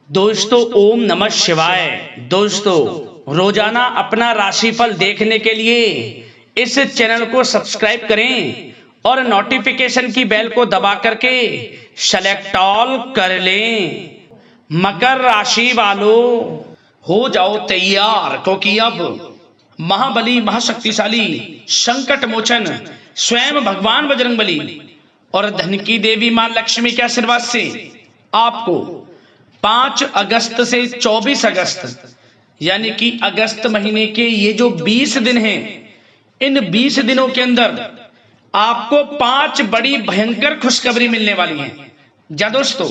दोस्तों ओम नमः शिवाय। दोस्तों रोजाना अपना राशिफल देखने के लिए इस चैनल को सब्सक्राइब करें और नोटिफिकेशन की बेल को दबा करके सेलेक्ट ऑल कर लें। मकर राशि वालों हो जाओ तैयार, क्योंकि अब महाबली महाशक्तिशाली संकट मोचन स्वयं भगवान बजरंगबली और धन की देवी मां लक्ष्मी के आशीर्वाद से आपको 5 अगस्त से 24 अगस्त यानी कि अगस्त महीने के ये जो 20 दिन हैं, इन 20 दिनों के अंदर आपको 5 बड़ी भयंकर खुशखबरी मिलने वाली है। जा दोस्तों,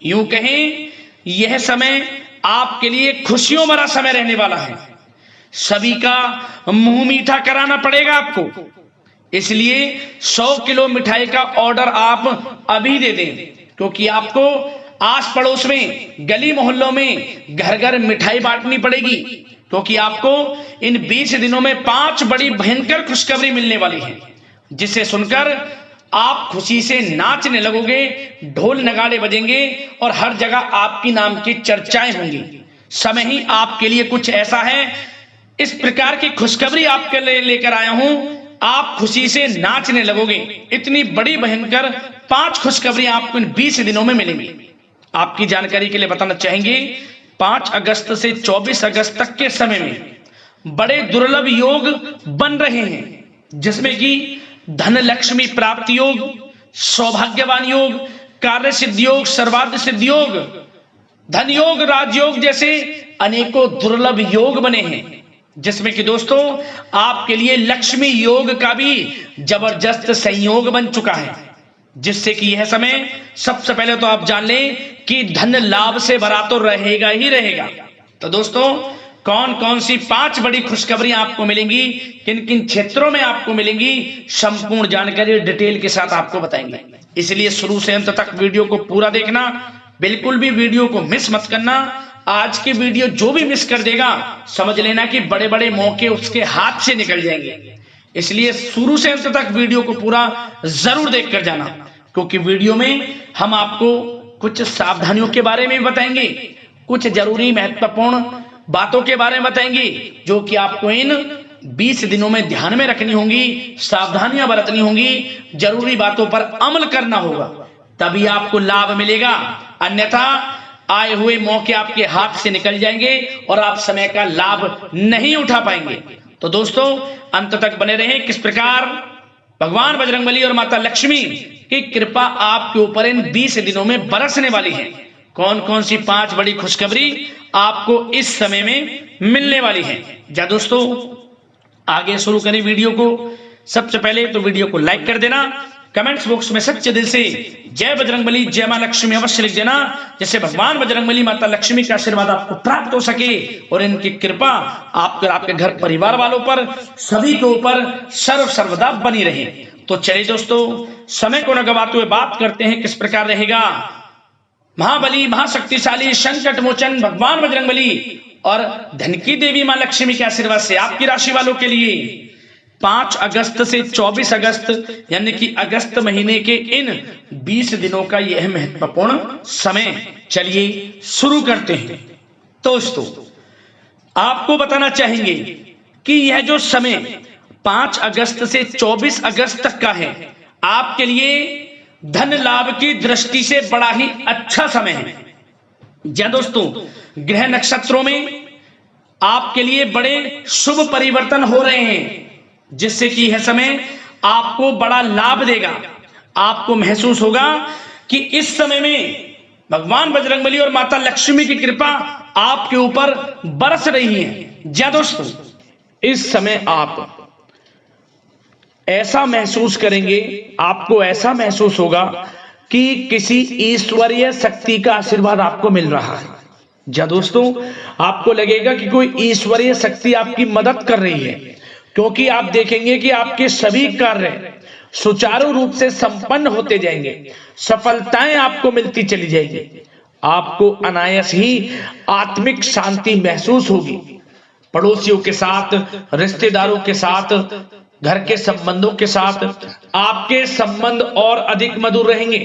यूं कहें यह समय आपके लिए खुशियों भरा समय रहने वाला है। सभी का मुंह मीठा कराना पड़ेगा आपको, इसलिए 100 किलो मिठाई का ऑर्डर आप अभी दे दें, क्योंकि आपको आस पड़ोस में, गली मोहल्लों में घर घर मिठाई बांटनी पड़ेगी, क्योंकि आपको इन 20 दिनों में 5 बड़ी भयंकर खुशखबरी मिलने वाली है, जिसे सुनकर आप खुशी से नाचने लगोगे, ढोल नगाड़े बजेंगे और हर जगह आपकी नाम की चर्चाएं होंगी। समय ही आपके लिए कुछ ऐसा है, इस प्रकार की खुशखबरी आपके लिए लेकर आया हूं, आप खुशी से नाचने लगोगे। इतनी बड़ी भयंकर 5 खुशखबरी आपको इन 20 दिनों में मिलेंगी। आपकी जानकारी के लिए बताना चाहेंगे, 5 अगस्त से 24 अगस्त तक के समय में बड़े दुर्लभ योग बन रहे हैं, जिसमें कि धन लक्ष्मी प्राप्ति योग, सौभाग्यवान योग, कार्य सिद्धि योग, सर्वार्थ सिद्धि योग, धन योग, राजयोग जैसे अनेकों दुर्लभ योग बने हैं, जिसमें कि दोस्तों आपके लिए लक्ष्मी योग का भी जबरदस्त संयोग बन चुका है, जिससे कि यह समय सबसे पहले तो आप जान लें कि धन लाभ से भरा तो रहेगा ही रहेगा। तो दोस्तों कौन कौन सी 5 बड़ी खुशखबरियां आपको मिलेंगी, किन किन क्षेत्रों में आपको मिलेंगी, संपूर्ण जानकारी डिटेल के साथ आपको बताएंगे। इसलिए शुरू से अंत तक वीडियो को पूरा देखना, बिल्कुल भी वीडियो को मिस मत करना। आज की वीडियो जो भी मिस कर देगा समझ लेना कि बड़े बड़े मौके उसके हाथ से निकल जाएंगे। इसलिए शुरू से अंत तक वीडियो को पूरा जरूर देख कर जाना, क्योंकि वीडियो में हम आपको कुछ सावधानियों के बारे में बताएंगे, कुछ जरूरी महत्वपूर्ण बातों के बारे में बताएंगे, जो कि आपको इन 20 दिनों में ध्यान में रखनी होंगी, सावधानियां बरतनी होंगी, जरूरी बातों पर अमल करना होगा, तभी आपको लाभ मिलेगा। अन्यथा आए हुए मौके आपके हाथ से निकल जाएंगे और आप समय का लाभ नहीं उठा पाएंगे। तो दोस्तों अंत तक बने रहें। किस प्रकार भगवान बजरंगबली और माता लक्ष्मी की कृपा आपके ऊपर इन 20 दिनों में बरसने वाली है, कौन कौन सी 5 बड़ी खुशखबरी आपको इस समय में मिलने वाली है। जा दोस्तों आगे शुरू करें वीडियो को। सबसे पहले तो वीडियो को लाइक कर देना, कमेंट्स बॉक्स में सच्चे दिल से जय बजरंगबली, जय मां लक्ष्मी अवश्य लिख देना, जिससे भगवान बजरंगबली माता लक्ष्मी का आशीर्वाद आपको प्राप्त हो सके और इनकी कृपा आप आपके घर परिवार वालों पर, सभी के ऊपर सर्वदा बनी रहे। तो चलिए दोस्तों समय को न गवाते हुए बात करते हैं किस प्रकार रहेगा महाबली महाशक्तिशाली संकट मोचन भगवान बजरंगबली और धन की देवी मां लक्ष्मी के आशीर्वाद से आपकी राशि वालों के लिए 5 अगस्त से 24 अगस्त यानी कि अगस्त महीने के इन 20 दिनों का यह महत्वपूर्ण समय। चलिए शुरू करते हैं। दोस्तों आपको बताना चाहेंगे कि यह जो समय 5 अगस्त से 24 अगस्त तक का है, आपके लिए धन लाभ की दृष्टि से बड़ा ही अच्छा समय है। या दोस्तों ग्रह नक्षत्रों में आपके लिए बड़े शुभ परिवर्तन हो रहे हैं, जिससे कि यह समय आपको बड़ा लाभ देगा। आपको महसूस होगा कि इस समय में भगवान बजरंगबली और माता लक्ष्मी की कृपा आपके ऊपर बरस रही है। जी दोस्तों इस समय आप ऐसा महसूस करेंगे, आपको ऐसा महसूस होगा कि किसी ईश्वरीय शक्ति का आशीर्वाद आपको मिल रहा है। जी दोस्तों आपको लगेगा कि कोई ईश्वरीय शक्ति आपकी मदद कर रही है, क्योंकि आप देखेंगे कि आपके सभी कार्य सुचारू रूप से संपन्न होते जाएंगे, सफलताएं आपको मिलती चली जाएंगी, आपको अनायास ही आत्मिक शांति महसूस होगी। पड़ोसियों के साथ, रिश्तेदारों के साथ, घर के संबंधों के साथ आपके संबंध और अधिक मधुर रहेंगे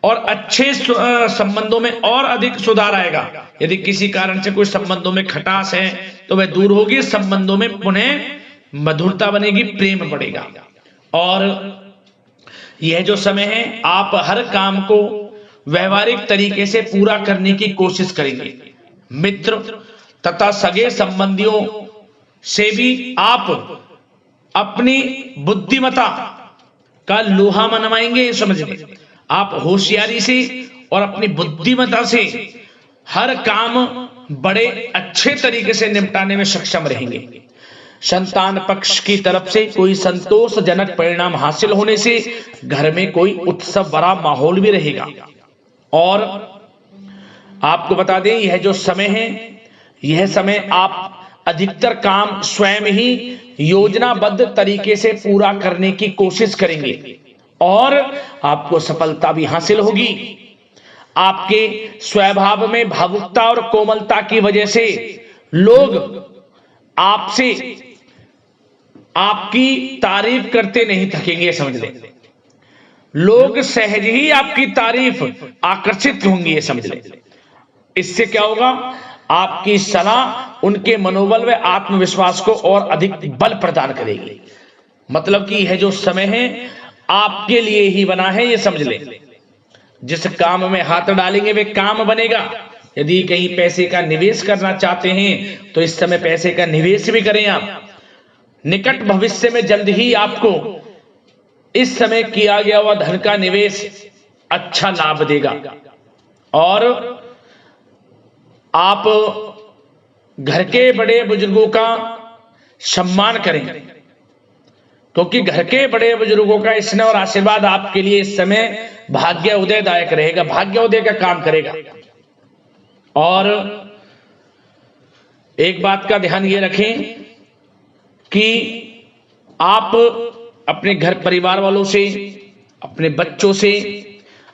और अच्छे संबंधों में और अधिक सुधार आएगा। यदि किसी कारण से कोई संबंधों में खटास है तो वह दूर होगी, संबंधों में पुनः मधुरता बनेगी, प्रेम बढ़ेगा। और यह जो समय है आप हर काम को व्यवहारिक तरीके से पूरा करने की कोशिश करेंगे। मित्र तथा सगे संबंधियों से भी आप अपनी बुद्धिमत्ता का लोहा मनवाएंगे। समझ लें, आप होशियारी से और अपनी बुद्धिमत्ता से हर काम बड़े अच्छे तरीके से निपटाने में सक्षम रहेंगे। संतान पक्ष की तरफ से कोई संतोषजनक परिणाम हासिल होने से घर में कोई उत्सव भरा माहौल भी रहेगा। और आपको बता दें, यह जो समय है, यह समय आप अधिकतर काम स्वयं ही योजनाबद्ध तरीके से पूरा करने की कोशिश करेंगे और आपको सफलता भी हासिल होगी। आपके स्वभाव में भावुकता और कोमलता की वजह से लोग आपसे आपकी तारीफ करते नहीं थकेंगे। समझ लें, लोग सहज ही आपकी तारीफ आकर्षित होंगी, ये समझ लें। इससे क्या होगा, आपकी सलाह उनके मनोबल व आत्मविश्वास को और अधिक बल प्रदान करेगी। मतलब कि यह जो समय है आपके लिए ही बना है, ये समझ लें। जिस काम में हाथ डालेंगे वे काम बनेगा। यदि कहीं पैसे का निवेश करना चाहते हैं तो इस समय पैसे का निवेश भी करें आप। निकट भविष्य में जल्द ही आपको इस समय किया गया हुआ धन का निवेश अच्छा लाभ देगा। और आप घर के बड़े बुजुर्गों का सम्मान करें, क्योंकि घर के बड़े बुजुर्गों का स्नेह और आशीर्वाद आपके लिए इस समय भाग्य उदयदायक रहेगा, भाग्य उदय का काम करेगा। और एक बात का ध्यान ये रखें कि आप अपने घर परिवार वालों से, अपने बच्चों से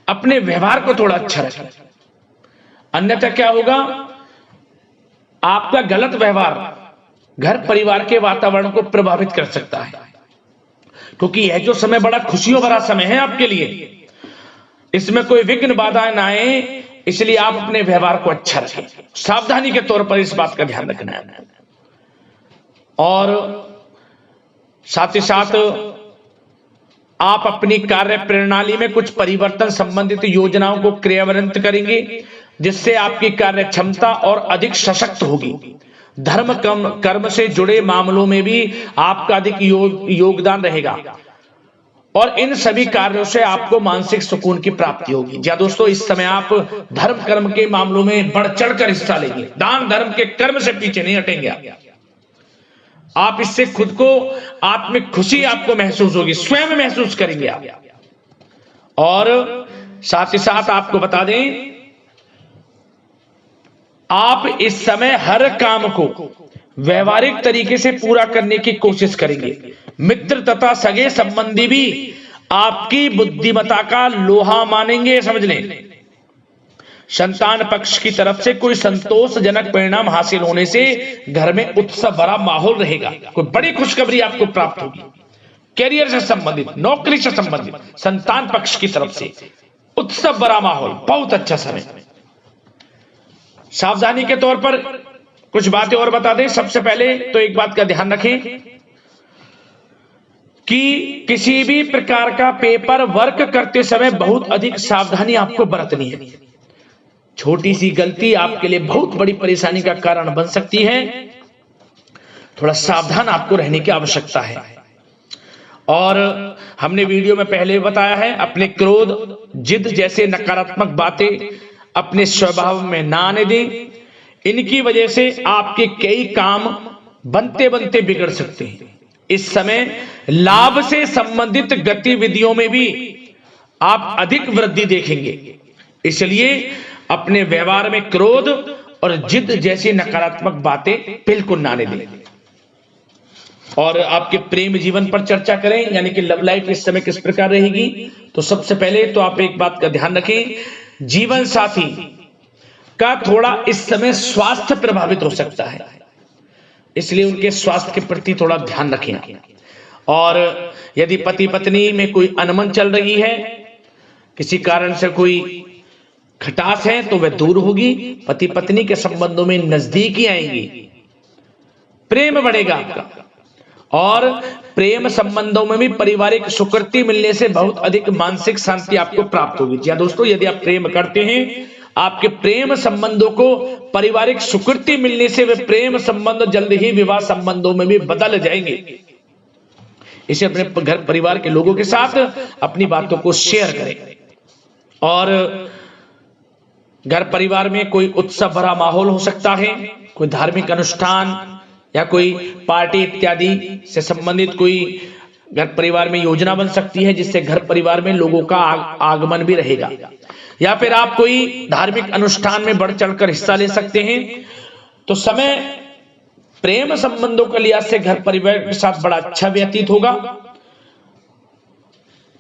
अपने व्यवहार को थोड़ा अच्छा रखें। अन्यथा क्या होगा, आपका गलत व्यवहार घर परिवार के वातावरण को प्रभावित कर सकता है। क्योंकि यह जो समय बड़ा खुशियों भरा समय है आपके लिए, इसमें कोई विघ्न बाधा ना आए, इसलिए आप अपने व्यवहार को अच्छा रखें। सावधानी के तौर पर इस बात का ध्यान रखना है। और साथ ही साथ आप अपनी कार्य प्रणाली में कुछ परिवर्तन संबंधित योजनाओं को क्रियान्वित करेंगे, जिससे आपकी कार्य क्षमता और अधिक सशक्त होगी। धर्म कर्म से जुड़े मामलों में भी आपका अधिक योगदान रहेगा और इन सभी कार्यों से आपको मानसिक सुकून की प्राप्ति होगी। जी दोस्तों, इस समय आप धर्म कर्म के मामलों में बढ़ चढ़कर हिस्सा लेंगे। दान धर्म के कर्म से पीछे नहीं हटेंगे आप। इससे खुद को आत्मिक खुशी आपको महसूस होगी, स्वयं महसूस करेंगे आप। और साथ ही साथ आपको बता दें, आप इस समय हर काम को व्यवहारिक तरीके से पूरा करने की कोशिश करेंगे। मित्र तथा सगे संबंधी भी आपकी बुद्धिमत्ता का लोहा मानेंगे। समझ लें, संतान पक्ष की तरफ से कोई संतोषजनक परिणाम हासिल होने से घर में उत्सव भरा माहौल रहेगा। कोई बड़ी खुशखबरी आपको प्राप्त होगी। कैरियर से संबंधित, नौकरी से संबंधित, संतान पक्ष की तरफ से उत्सव भरा माहौल, बहुत अच्छा समय। सावधानी के तौर पर कुछ बातें और बता दें। सबसे पहले तो एक बात का ध्यान रखें कि किसी भी प्रकार का पेपर वर्क करते समय बहुत अधिक सावधानी आपको बरतनी है। छोटी सी गलती आपके लिए बहुत बड़ी परेशानी का कारण बन सकती है। थोड़ा सावधान आपको रहने की आवश्यकता है। और हमने वीडियो में पहले बताया है, अपने क्रोध, जिद जैसे नकारात्मक बातें अपने स्वभाव में ना आने दें। इनकी वजह से आपके कई काम बनते बनते बिगड़ सकते हैं। इस समय लाभ से संबंधित गतिविधियों में भी आप अधिक वृद्धि देखेंगे। इसलिए अपने व्यवहार में क्रोध और जिद जैसी नकारात्मक बातें बिल्कुल ना आने दें। और आपके प्रेम जीवन पर चर्चा करें, यानी कि लव लाइफ इस समय किस प्रकार रहेगी। तो सबसे पहले तो आप एक बात का ध्यान रखें, जीवन साथी का थोड़ा इस समय स्वास्थ्य प्रभावित हो सकता है, इसलिए उनके स्वास्थ्य के प्रति थोड़ा ध्यान रखें। और यदि पति पत्नी में कोई अनबन चल रही है किसी कारण से कोई खटास है तो वह दूर होगी। पति पत्नी के संबंधों में नजदीकी आएंगी, प्रेम बढ़ेगा आपका। और प्रेम संबंधों में भी पारिवारिक स्वीकृति मिलने से बहुत अधिक मानसिक शांति आपको प्राप्त होगी। जी दोस्तों, यदि आप प्रेम करते हैं, आपके प्रेम संबंधों को पारिवारिक स्वीकृति मिलने से वे प्रेम संबंध जल्द ही विवाह संबंधों में भी बदल जाएंगे। इसे अपने घर परिवार के लोगों के साथ अपनी बातों को शेयर करें। और घर परिवार में कोई उत्सव भरा माहौल हो सकता है, कोई धार्मिक अनुष्ठान या कोई पार्टी इत्यादि से संबंधित कोई घर परिवार में योजना बन सकती है, जिससे घर परिवार में लोगों का आगमन भी रहेगा। या फिर आप कोई धार्मिक अनुष्ठान में बढ़ चढ़कर हिस्सा ले सकते हैं। तो समय प्रेम संबंधों के लिहाज से घर परिवार के साथ बड़ा अच्छा व्यतीत होगा।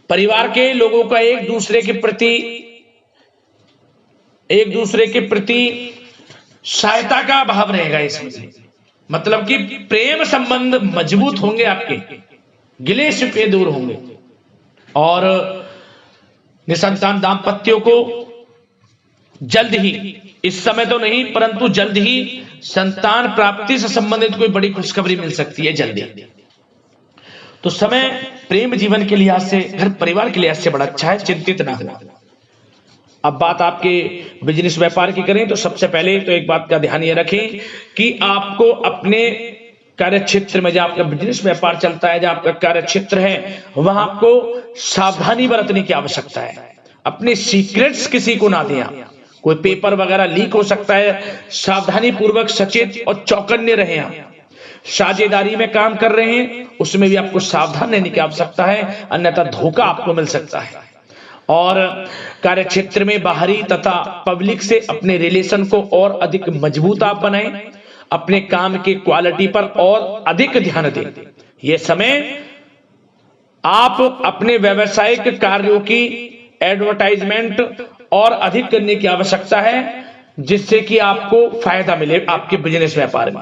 परिवार के लोगों का एक दूसरे के प्रति सहायता का भाव रहेगा इसमें। मतलब कि प्रेम संबंध मजबूत होंगे, आपके गिले शिकवे दूर होंगे। और निसंतान दाम्पत्यों को जल्द ही, इस समय तो नहीं परंतु जल्द ही संतान प्राप्ति से संबंधित कोई बड़ी खुशखबरी मिल सकती है जल्दी। तो समय प्रेम जीवन के लिहाज से, घर परिवार के लिहाज से बड़ा अच्छा है, चिंतित ना हो। अब बात आपके बिजनेस व्यापार की करें तो सबसे पहले तो एक बात का ध्यान ये रखें कि आपको अपने कार्य क्षेत्र में, जहां आपका बिजनेस व्यापार चलता है, जहां आपका कार्य क्षेत्र है, वहां आपको सावधानी बरतने की आवश्यकता है। अपने सीक्रेट्स किसी को ना दें आप। कोई पेपर वगैरह लीक हो सकता है, सावधानी पूर्वक सचेत और चौकन्ने रहें आप। साझेदारी में काम कर रहे हैं उसमें भी आपको सावधान रहने की आवश्यकता है, अन्यथा धोखा आपको मिल सकता है। और कार्य क्षेत्र में बाहरी तथा पब्लिक से अपने रिलेशन को और अधिक मजबूत आप बनाएं। अपने काम की क्वालिटी पर और अधिक ध्यान दें। यह समय आप अपने व्यावसायिक कार्यों की एडवर्टाइजमेंट और अधिक करने की आवश्यकता है, जिससे कि आपको फायदा मिले आपके बिजनेस व्यापार में।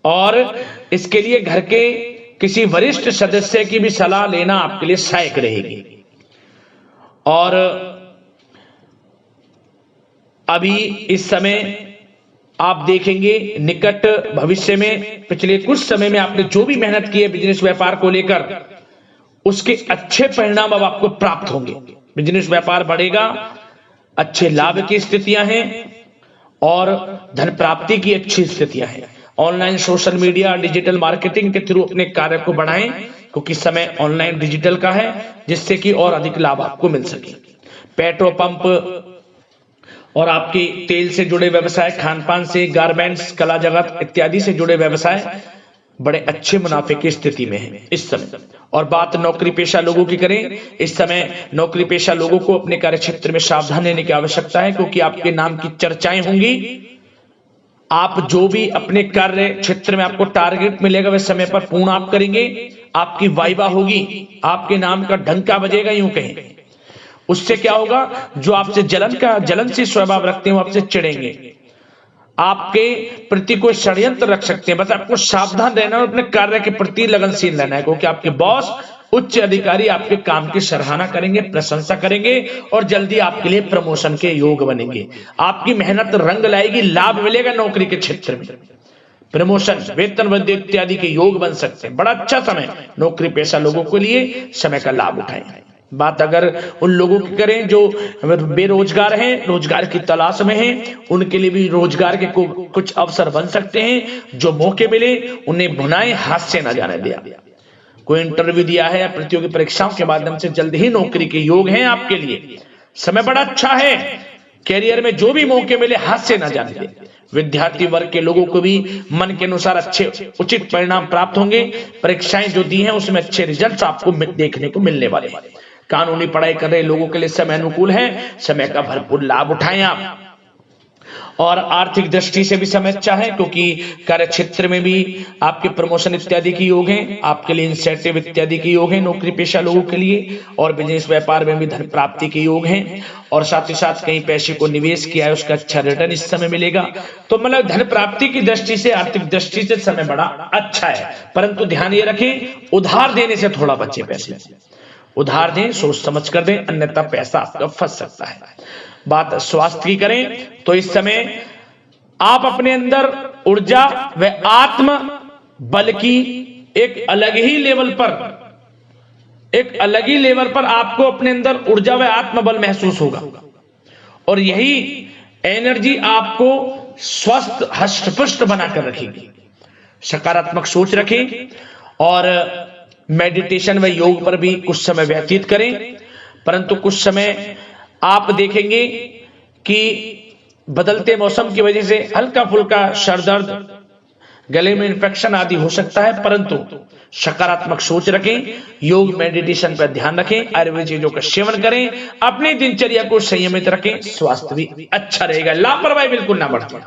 और इसके लिए घर के किसी वरिष्ठ सदस्य की भी सलाह लेना आपके लिए सहायक रहेगी। और अभी इस समय आप देखेंगे निकट भविष्य में, पिछले कुछ समय में आपने जो भी मेहनत की है बिजनेस व्यापार को लेकर, उसके अच्छे परिणाम अब आपको प्राप्त होंगे। बिजनेस व्यापार बढ़ेगा, अच्छे लाभ की स्थितियां हैं और धन प्राप्ति की अच्छी स्थितियां हैं। Online social media digital marketing के थ्रू अपने कार्य को बढ़ाएं, क्योंकि समय ऑनलाइन डिजिटल का है, जिससे कि और अधिक लाभ आपको मिल सके। पेट्रोल पंप और आपके तेल से जुड़े व्यवसाय, खान पान से, गारमेंट्स, कला जगत इत्यादि से जुड़े व्यवसाय बड़े अच्छे मुनाफे की स्थिति में है इस समय। और बात नौकरी पेशा लोगों की करें, इस समय नौकरी पेशा लोगों को अपने कार्य क्षेत्र में सावधान रहने की आवश्यकता है, क्योंकि आपके नाम की चर्चाएं होंगी। आप जो भी अपने कार्य क्षेत्र में आपको टारगेट मिलेगा वह समय पर पूर्ण आप करेंगे। आपकी वाइवा होगी, आपके नाम का डंका बजेगा, यूं कहें। उससे क्या होगा, जो आपसे जलनशील स्वभाव रखते हैं वो आपसे चिढ़ेंगे, आपके प्रति कोई षड्यंत्र रख सकते हैं। बस आपको सावधान रहना और अपने कार्य के प्रति लगनशील रहना है, क्योंकि आपके बॉस, उच्च अधिकारी आपके काम की सराहना करेंगे, प्रशंसा करेंगे और जल्दी आपके लिए प्रमोशन के योग बनेंगे। आपकी मेहनत रंग लाएगी, लाभ मिलेगा नौकरी के क्षेत्र में, प्रमोशन, वेतन वृद्धि इत्यादि के योग बन सकते हैं। बड़ा अच्छा समय नौकरी पेशा लोगों के लिए, समय का लाभ उठाएं। बात अगर उन लोगों की करें जो बेरोजगार हैं, रोजगार की तलाश में हैं, उनके लिए भी रोजगार के कुछ अवसर बन सकते हैं। जो मौके मिले उन्हें भुनाएं, हाथ से न जाने दिया। कोई इंटरव्यू दिया है या प्रतियोगी परीक्षाओं के माध्यम से जल्द ही नौकरी के योग हैं आपके लिए। समय बड़ा अच्छा है, कैरियर में जो भी मौके मिले हाथ से न जाने दें। विद्यार्थी वर्ग के लोगों को भी मन के अनुसार अच्छे उचित परिणाम प्राप्त होंगे। परीक्षाएं जो दी हैं उसमें अच्छे रिजल्ट आपको देखने को मिलने वाले हैं। कानूनी पढ़ाई कर रहे लोगों के लिए समय अनुकूल है, समय का भरपूर लाभ उठाएं आप। और आर्थिक दृष्टि से भी समय अच्छा है, क्योंकि कार्य क्षेत्र में भी आपके प्रमोशन इत्यादि के योग हैं, आपके लिए इंसेंटिव इत्यादि के योग हैं नौकरी पेशा लोगों के लिए। और बिजनेस व्यापार में भी धन प्राप्ति के योग हैं, और साथ ही साथ कहीं पैसे को निवेश किया है उसका अच्छा रिटर्न इस समय मिलेगा। तो मतलब धन प्राप्ति की दृष्टि से, आर्थिक दृष्टि से समय बड़ा अच्छा है। परंतु ध्यान ये रखें, उधार देने से थोड़ा बचे पैसे। उधार दें, सोच समझ कर दें, अन्यथा पैसा आपका फंस सकता है। बात स्वास्थ्य की करें तो इस समय आप अपने अंदर ऊर्जा व आत्म बल की एक अलग ही लेवल पर आपको अपने अंदर ऊर्जा व आत्मबल महसूस होगा और यही एनर्जी आपको स्वस्थ हष्ट-पुष्ट बनाकर रखेगी। सकारात्मक सोच रखें और मेडिटेशन व योग पर भी कुछ समय व्यतीत करें, परंतु कुछ समय आप देखेंगे कि बदलते मौसम की वजह से हल्का फुल्का सर दर्द, गले में इन्फेक्शन आदि हो सकता है, परंतु सकारात्मक सोच रखें, योग मेडिटेशन पर ध्यान रखें, आयुर्वेद चीजों का सेवन करें, अपनी दिनचर्या को संयमित रखें, स्वास्थ्य भी अच्छा रहेगा। लापरवाही बिल्कुल ना बरतें।